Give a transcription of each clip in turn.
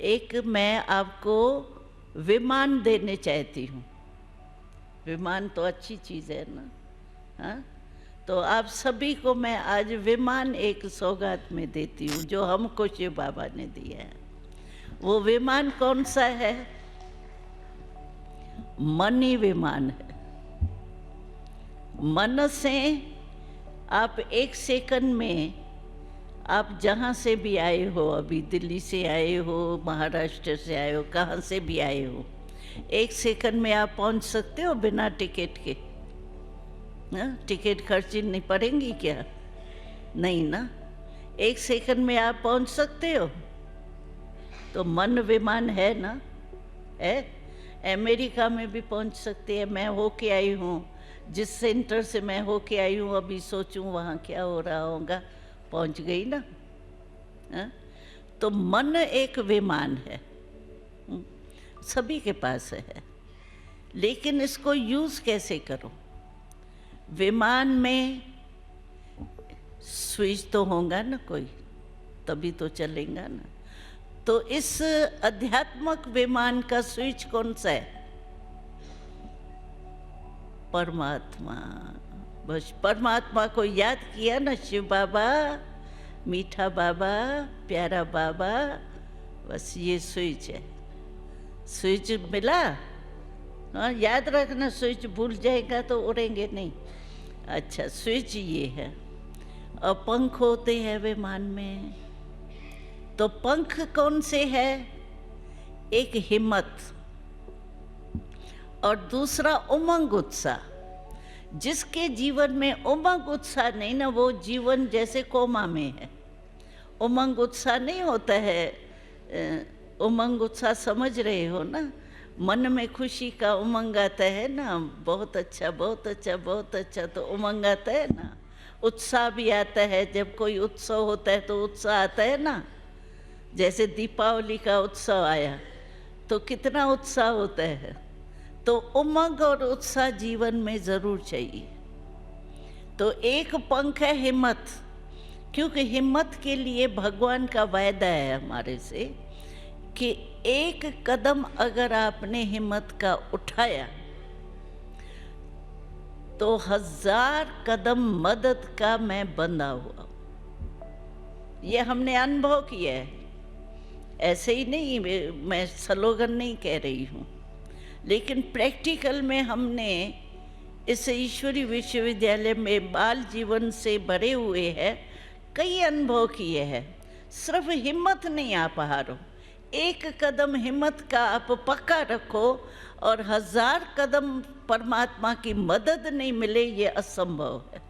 एक मैं आपको विमान देने चाहती हूँ। विमान तो अच्छी चीज़ है ना, हाँ। तो आप सभी को मैं आज विमान एक सौगात में देती हूँ जो हमको शिव बाबा ने दिया है। वो विमान कौन सा है? मन ही विमान है। मन से आप एक सेकंड में, आप जहाँ से भी आए हो, अभी दिल्ली से आए हो, महाराष्ट्र से आए हो, कहाँ से भी आए हो, एक सेकंड में आप पहुँच सकते हो बिना टिकट के? टिकट खर्ची नहीं पड़ेंगी क्या? नहीं ना। एक सेकंड में आप पहुँच सकते हो। तो मन विमान है ना, है। अमेरिका में भी पहुँच सकते हैं। मैं होके आई हूँ, जिस सेंटर से मैं होके आई हूँ, अभी सोचूं वहाँ क्या हो रहा होगा, पहुँच गई ना। हा? तो मन एक विमान है, सभी के पास है, लेकिन इसको यूज़ कैसे करो? विमान में स्विच तो होगा ना कोई, तभी तो चलेगा ना। तो इस अध्यात्मक विमान का स्विच कौन सा है? परमात्मा। बस परमात्मा को याद किया ना, शिव बाबा, मीठा बाबा, प्यारा बाबा, बस ये स्विच है। स्विच मिला? हाँ, याद रखना, स्विच भूल जाएगा तो उड़ेंगे नहीं। अच्छा, स्विच ये है। और पंख होते हैं विमान में। तो पंख कौन से है? एक हिम्मत और दूसरा उमंग उत्साह। जिसके जीवन में उमंग उत्साह नहीं ना, वो जीवन जैसे कोमा में है। उमंग उत्साह नहीं होता है। उमंग उत्साह समझ रहे हो ना? मन में खुशी का उमंग आता है ना, बहुत अच्छा, बहुत अच्छा, बहुत अच्छा, तो उमंग आता है ना। उत्साह भी आता है, जब कोई उत्सव होता है तो उत्साह आता है ना। जैसे दीपावली का उत्सव आया तो कितना उत्साह होता है। तो उमंग और उत्साह जीवन में ज़रूर चाहिए। तो एक पंख है हिम्मत, क्योंकि हिम्मत के लिए भगवान का वायदा है हमारे से कि एक कदम अगर आपने हिम्मत का उठाया तो 1000 कदम मदद का मैं बंधा हुआ। ये हमने अनुभव किया है, ऐसे ही नहीं, मैं स्लोगन नहीं कह रही हूँ, लेकिन प्रैक्टिकल में हमने इस ईश्वरी विश्वविद्यालय में बाल जीवन से भरे हुए हैं, कई अनुभव किए हैं। सिर्फ हिम्मत नहीं आप हारो, एक कदम हिम्मत का आप पक्का रखो और 1000 कदम परमात्मा की मदद नहीं मिले, ये असंभव है।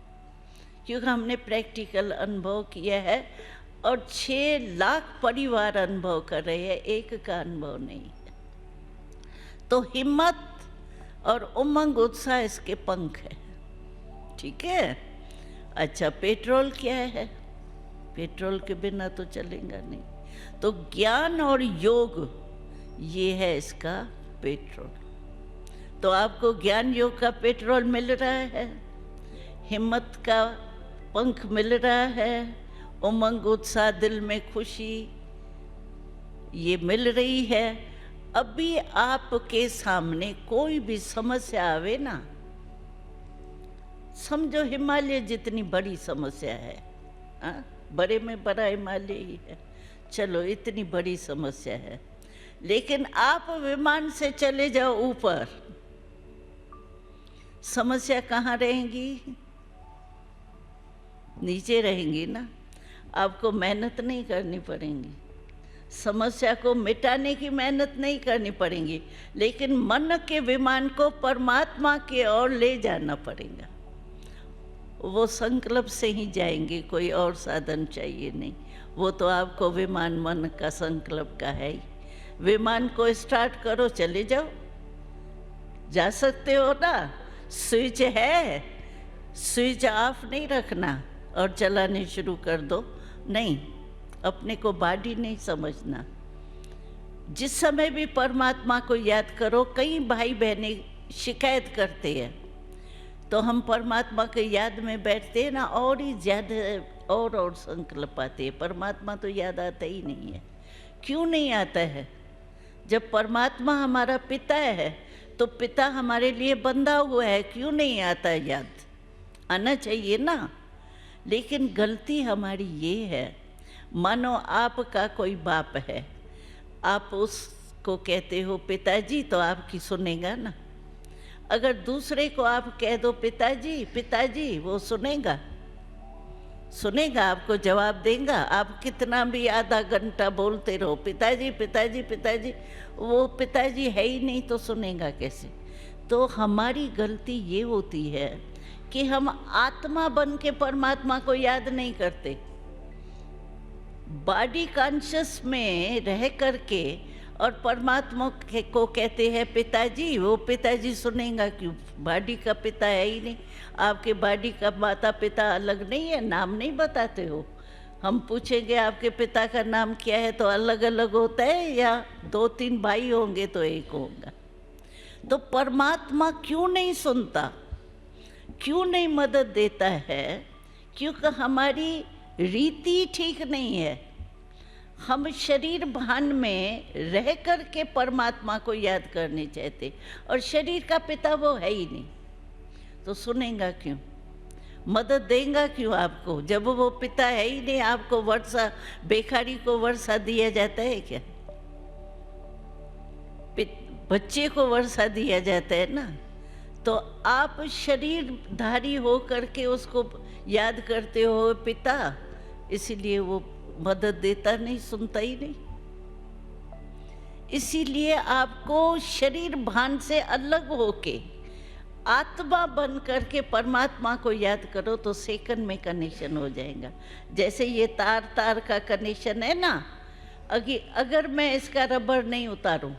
क्योंकि हमने प्रैक्टिकल अनुभव किया है और 6 लाख परिवार अनुभव कर रहे हैं, एक का अनुभव नहीं है। तो हिम्मत और उमंग उत्साह इसके पंख है, ठीक है। अच्छा, पेट्रोल क्या है? पेट्रोल के बिना तो चलेगा नहीं। तो ज्ञान और योग, ये है इसका पेट्रोल। तो आपको ज्ञान योग का पेट्रोल मिल रहा है, हिम्मत का पंख मिल रहा है, उमंग उत्साह, दिल में खुशी ये मिल रही है। अभी आपके सामने कोई भी समस्या आवे ना, समझो हिमालय जितनी बड़ी समस्या है, हाँ, बड़े में बड़ा हिमालय ही है, चलो इतनी बड़ी समस्या है, लेकिन आप विमान से चले जाओ ऊपर, समस्या कहाँ रहेंगी? नीचे रहेंगी ना। आपको मेहनत नहीं करनी पड़ेगी, समस्या को मिटाने की मेहनत नहीं करनी पड़ेगी, लेकिन मन के विमान को परमात्मा की ओर ले जाना पड़ेगा। वो संकल्प से ही जाएंगे, कोई और साधन चाहिए नहीं। वो तो आपको विमान मन का संकल्प का है ही। विमान को स्टार्ट करो, चले जाओ, जा सकते हो ना। स्विच है, स्विच ऑफ नहीं रखना और चलाने शुरू कर दो, नहीं, अपने को बाडी नहीं समझना। जिस समय भी परमात्मा को याद करो, कई भाई बहनें शिकायत करते हैं, तो हम परमात्मा के याद में बैठते हैं ना, और ही ज़्यादा और संकल्प आते हैं। परमात्मा तो याद आता ही नहीं है, क्यों नहीं आता है? जब परमात्मा हमारा पिता है तो पिता हमारे लिए बंधा हुआ है, क्यों नहीं आता याद? आना चाहिए ना। लेकिन गलती हमारी ये है, मानो आपका कोई बाप है, आप उसको कहते हो पिताजी तो आपकी सुनेगा ना। अगर दूसरे को आप कह दो पिताजी पिताजी, वो सुनेगा? सुनेगा? आपको जवाब देगा? आप कितना भी आधा घंटा बोलते रहो पिताजी पिताजी पिताजी, वो पिताजी है ही नहीं तो सुनेगा कैसे? तो हमारी गलती ये होती है कि हम आत्मा बन के परमात्मा को याद नहीं करते। बॉडी कॉन्शियस में रह करके और परमात्मा को कहते हैं पिताजी, वो पिताजी सुनेगा क्यों? बॉडी का पिता है ही नहीं। आपके बॉडी का माता पिता अलग नहीं है? नाम नहीं बताते हो? हम पूछेंगे आपके पिता का नाम क्या है तो अलग अलग होता है, या 2-3 भाई होंगे तो एक होगा? तो परमात्मा क्यों नहीं सुनता, क्यों नहीं मदद देता है? क्योंकि हमारी रीति ठीक नहीं है। हम शरीर भान में रह कर के परमात्मा को याद करने चाहते, और शरीर का पिता वो है ही नहीं, तो सुनेगा क्यों? मदद देगा क्यों आपको? जब वो पिता है ही नहीं, आपको वर्षा, बेकारी को वर्षा दिया जाता है क्या? बच्चे को वर्षा दिया जाता है ना। तो आप शरीरधारी हो करके उसको याद करते हो पिता, इसीलिए वो मदद देता नहीं, सुनता ही नहीं। इसीलिए आपको शरीर भान से अलग होके आत्मा बन करके परमात्मा को याद करो तो सेकंड में कनेक्शन हो जाएगा। जैसे ये तार तार का कनेक्शन है ना, अगर मैं इसका रबर नहीं उतारूं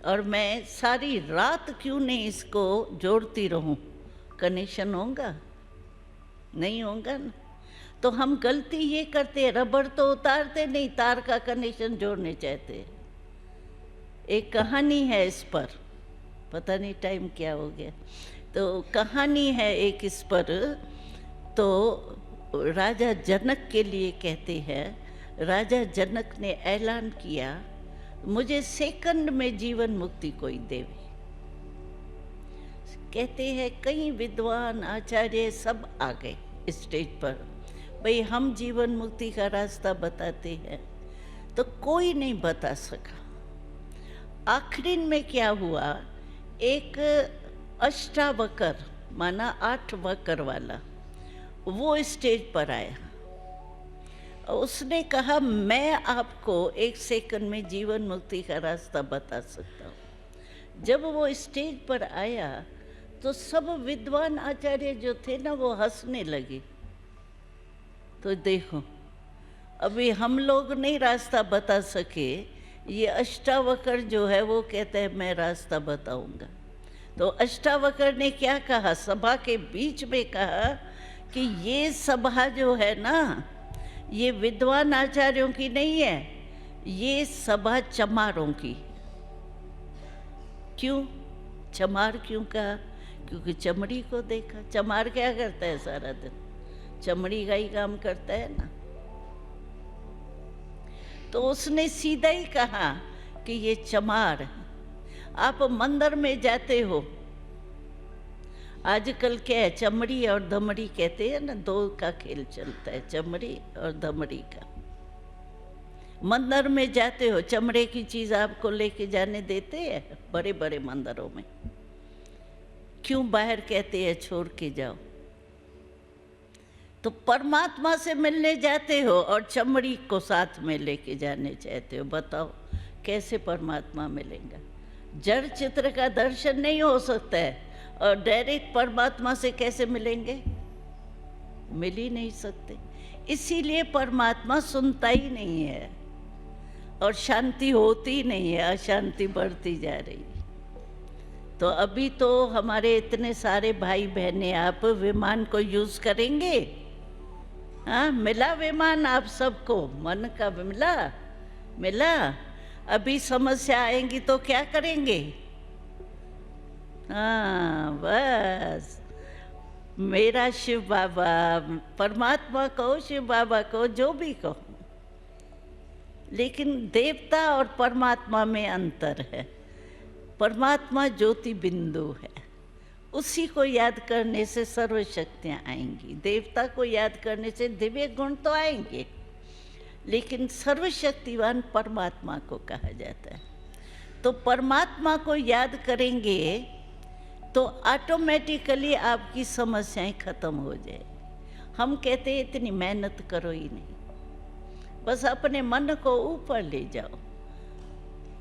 और मैं सारी रात क्यों नहीं इसको जोड़ती रहूं, कनेक्शन होगा? नहीं होगा ना। तो हम गलती ये करते हैं, रबर तो उतारते नहीं, तार का कनेक्शन जोड़ने चाहते हैं। एक कहानी है इस पर, पता नहीं टाइम क्या हो गया, तो कहानी है एक इस पर। तो राजा जनक के लिए कहते हैं, राजा जनक ने ऐलान किया मुझे सेकंड में जीवन मुक्ति कोई देवे। कहते हैं कई विद्वान आचार्य सब आ गए स्टेज पर, भाई हम जीवन मुक्ति का रास्ता बताते हैं, तो कोई नहीं बता सका। आखिरी में क्या हुआ, एक अष्टावकर माना 8 वकर वाला, वो स्टेज पर आया। उसने कहा मैं आपको 1 सेकंड में जीवन मुक्ति का रास्ता बता सकता हूँ। जब वो स्टेज पर आया तो सब विद्वान आचार्य जो थे ना, वो हंसने लगे। तो देखो, अभी हम लोग नहीं रास्ता बता सके, ये अष्टावकर जो है वो कहता है मैं रास्ता बताऊंगा। तो अष्टावकर ने क्या कहा, सभा के बीच में कहा कि ये सभा जो है ना, ये विद्वान आचार्यों की नहीं है, ये सभा चमारों की। क्यों चमार क्यों कहा? क्योंकि चमड़ी को देखा। चमार क्या करता है सारा दिन? चमड़ी का ही काम करता है ना। तो उसने सीधा ही कहा कि ये चमार। आप मंदिर में जाते हो, आजकल क्या है, चमड़ी और धमड़ी कहते हैं ना, 2 का खेल चलता है, चमड़ी और धमड़ी का। मंदिर में जाते हो, चमड़े की चीज आपको लेके जाने देते हैं बड़े बड़े मंदिरों में? क्यों बाहर कहते हैं छोड़ के जाओ? तो परमात्मा से मिलने जाते हो और चमड़ी को साथ में लेके जाने चाहते हो। बताओ कैसे परमात्मा मिलेगा? जड़ चित्र का दर्शन नहीं हो सकता है, और डायरेक्ट परमात्मा से कैसे मिलेंगे? मिल ही नहीं सकते। इसीलिए परमात्मा सुनता ही नहीं है और शांति होती नहीं है, अशांति बढ़ती जा रही है। तो अभी तो हमारे इतने सारे भाई बहनें, आप विमान को यूज करेंगे? हाँ, मिला विमान आप सबको? मन का मिला। अभी समस्या आएंगी तो क्या करेंगे? हाँ, बस मेरा शिव बाबा, परमात्मा कहो, शिव बाबा कहो, जो भी कहो, लेकिन देवता और परमात्मा में अंतर है। परमात्मा ज्योति बिंदु है, उसी को याद करने से सर्व शक्तियाँ आएंगी। देवता को याद करने से दिव्य गुण तो आएंगे, लेकिन सर्वशक्तिवान परमात्मा को कहा जाता है। तो परमात्मा को याद करेंगे तो ऑटोमेटिकली आपकी समस्याएं खत्म हो जाए। हम कहते हैं इतनी मेहनत करो ही नहीं, बस अपने मन को ऊपर ले जाओ,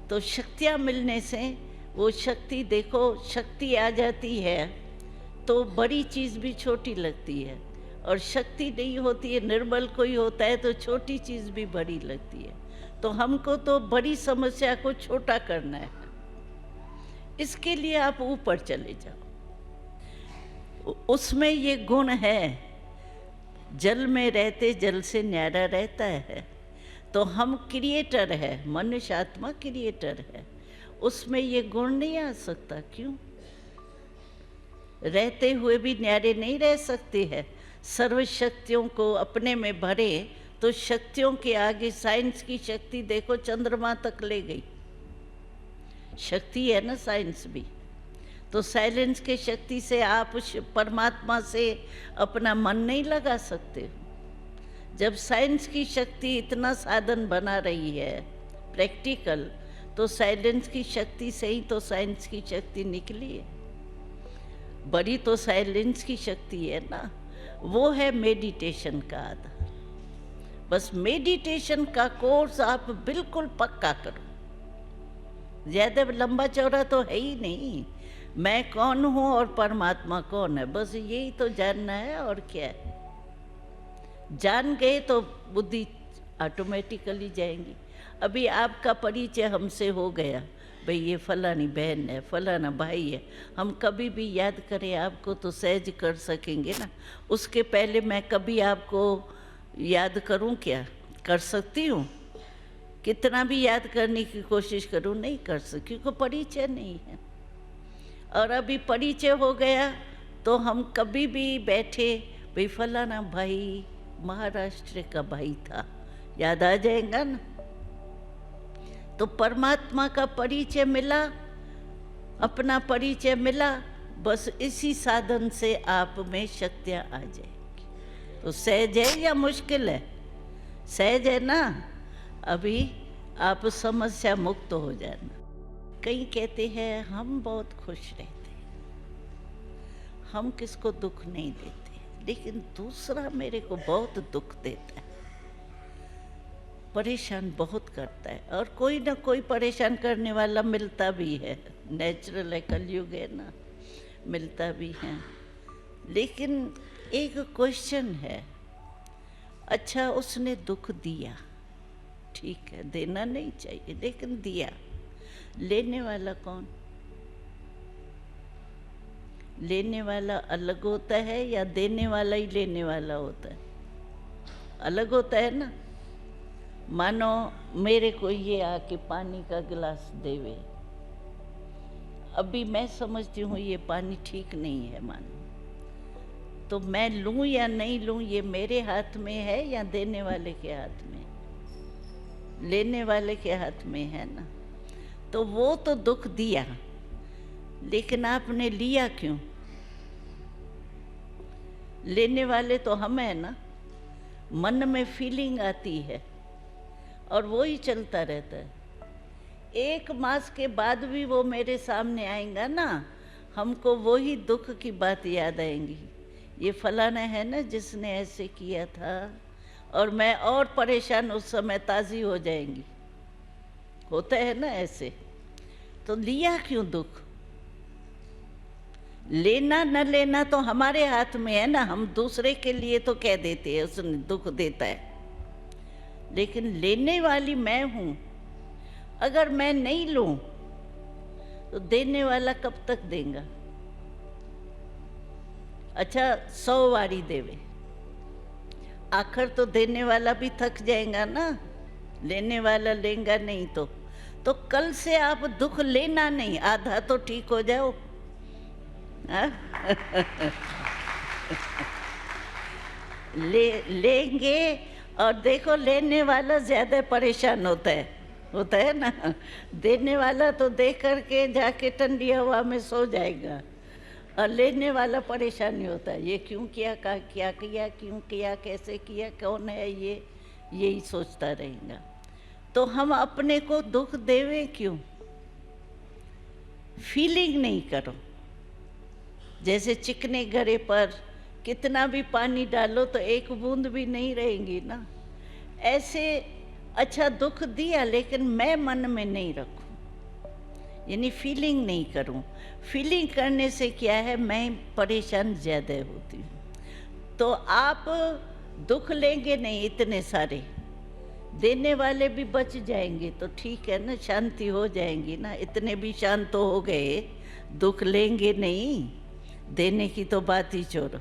तो शक्तियाँ मिलने से वो शक्ति, देखो शक्ति आ जाती है तो बड़ी चीज़ भी छोटी लगती है, और शक्ति नहीं होती है, निर्बल कोई होता है तो छोटी चीज़ भी बड़ी लगती है। तो हमको तो बड़ी समस्या को छोटा करना है, इसके लिए आप ऊपर चले जाओ। उसमें ये गुण है, जल में रहते जल से न्यारा रहता है। तो हम क्रिएटर है, मनुष्य आत्मा क्रिएटर है, उसमें ये गुण नहीं आ सकता। क्यों? रहते हुए भी न्यारे नहीं रह सकते हैं। सर्व शक्तियों को अपने में भरे तो शक्तियों के आगे साइंस की शक्ति देखो चंद्रमा तक ले गई, शक्ति है ना साइंस भी। तो साइलेंस के शक्ति से आप परमात्मा से अपना मन नहीं लगा सकते हो। जब साइंस की शक्ति इतना साधन बना रही है प्रैक्टिकल, तो साइलेंस की शक्ति से ही तो साइंस की शक्ति निकली है। बड़ी तो साइलेंस की शक्ति है ना, वो है मेडिटेशन का आधार। बस मेडिटेशन का कोर्स आप बिल्कुल पक्का करो। ज़्यादा लंबा चौड़ा तो है ही नहीं, मैं कौन हूँ और परमात्मा कौन है, बस यही तो जानना है। और क्या है, जान गए तो बुद्धि ऑटोमेटिकली जाएंगी। अभी आपका परिचय हमसे हो गया, भाई ये फलानी बहन है, फलाना भाई है, हम कभी भी याद करें आपको तो सहज कर सकेंगे ना। उसके पहले मैं कभी आपको याद करूं क्या? कर सकती हूँ? कितना भी याद करने की कोशिश करूं नहीं कर सकती, क्योंकि परिचय नहीं है। और अभी परिचय हो गया तो हम कभी भी बैठे, भाई फलाना भाई महाराष्ट्र का भाई था, याद आ जाएगा ना। तो परमात्मा का परिचय मिला, अपना परिचय मिला, बस इसी साधन से आप में शक्तियाँ आ जाएंगी। तो सहज है या मुश्किल है? सहज है ना। अभी आप समस्या मुक्त हो जाना। कई कहते हैं हम बहुत खुश रहते हैं, हम किसको दुख नहीं देते, लेकिन दूसरा मेरे को बहुत दुख देता है, परेशान बहुत करता है। और कोई ना कोई परेशान करने वाला मिलता भी है, नेचुरल है, कलयुग है ना, मिलता भी है। लेकिन एक क्वेश्चन है, अच्छा उसने दुख दिया, ठीक है, देना नहीं चाहिए, लेकिन दिया, लेने वाला कौन? लेने वाला अलग होता है या देने वाला ही लेने वाला होता है? अलग होता है ना। मानो मेरे को ये आके पानी का गिलास देवे, अभी मैं समझती हूँ ये पानी ठीक नहीं है, मानो, तो मैं लूँ या नहीं लूँ ये मेरे हाथ में है या देने वाले के हाथ में? लेने वाले के हाथ में है ना। तो वो तो दुख दिया, लेकिन आपने लिया क्यों? लेने वाले तो हम है ना। मन में फीलिंग आती है और वो ही चलता रहता है। 1 मास के बाद भी वो मेरे सामने आएगा ना, हमको वही दुख की बात याद आएंगी, ये फलाना है ना जिसने ऐसे किया था, और मैं और परेशान उस समय ताज़ी हो जाएंगी। होता है ना ऐसे। तो लिया क्यों दुख? लेना न लेना तो हमारे हाथ में है ना। हम दूसरे के लिए तो कह देते हैं उसने दुख देता है, लेकिन लेने वाली मैं हूँ। अगर मैं नहीं लूँ तो देने वाला कब तक देगा? अच्छा 100 वारी देवे, आखिर तो देने वाला भी थक जाएगा ना, लेने वाला लेगा नहीं तो कल से आप दुख लेना नहीं, आधा तो ठीक हो जाओ। लेंगे और देखो लेने वाला ज़्यादा परेशान होता है ना। देने वाला तो दे करके जाके ठंडी हवा में सो जाएगा, और लेने वाला परेशान नहीं होता, ये क्यों किया, क्या किया, क्यों किया, कैसे किया, कौन है ये, यही सोचता रहेगा। तो हम अपने को दुख देवे क्यों? फीलिंग नहीं करो। जैसे चिकने गरे पर कितना भी पानी डालो तो एक बूंद भी नहीं रहेंगी ना, ऐसे अच्छा दुख दिया लेकिन मैं मन में नहीं रखूं, यानी फीलिंग नहीं करूं। फीलिंग करने से क्या है, मैं परेशान ज़्यादा होती हूँ। तो आप दुख लेंगे नहीं इतने सारे, देने वाले भी बच जाएंगे तो ठीक है ना, शांति हो जाएंगी ना। इतने भी शांत तो हो गए, दुख लेंगे नहीं, देने की तो बात ही छोड़ो।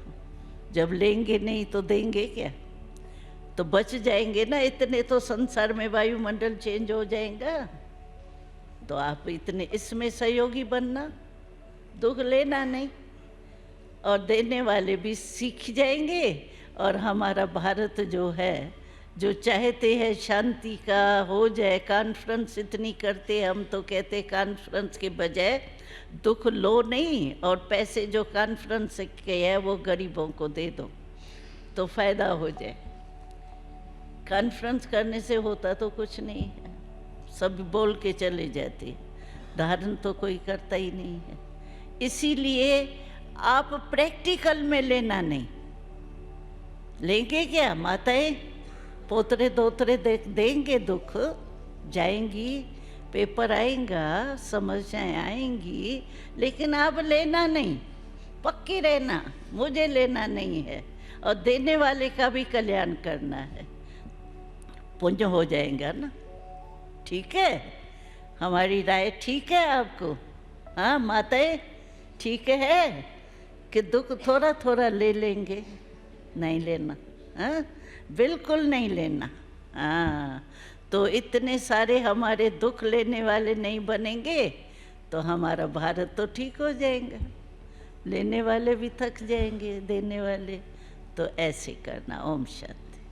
जब लेंगे नहीं तो देंगे क्या? तो बच जाएंगे ना इतने, तो संसार में वायुमंडल चेंज हो जाएगा। तो आप इतने इसमें सहयोगी बनना, दुख लेना नहीं, और देने वाले भी सीख जाएंगे। और हमारा भारत जो है, जो चाहते हैं शांति का हो जाए, कॉन्फ्रेंस इतनी करते, हम तो कहते कॉन्फ्रेंस के बजाय दुख लो नहीं, और पैसे जो कॉन्फ्रेंस के है वो गरीबों को दे दो तो फायदा हो जाए। कॉन्फ्रेंस करने से होता तो कुछ नहीं है, सब बोल के चले जाते, धारण तो कोई करता ही नहीं है। इसीलिए आप प्रैक्टिकल में लेना नहीं। लेंगे क्या? माताएं पोतरे दोतरे देंगे, दुख जाएंगी, पेपर आएगा, समस्याएं आएंगी, लेकिन आप लेना नहीं, पक्की रहना, मुझे लेना नहीं है, और देने वाले का भी कल्याण करना है, पुण्य हो जाएगा ना। ठीक है, हमारी राय ठीक है आपको? हाँ माताएं, ठीक है कि दुख थोड़ा थोड़ा ले लेंगे, नहीं लेना, हाँ बिल्कुल नहीं लेना। हाँ, तो इतने सारे हमारे दुख लेने वाले नहीं बनेंगे तो हमारा भारत तो ठीक हो जाएगा। लेने वाले भी थक जाएंगे, देने वाले। तो ऐसे करना। ओम शांति।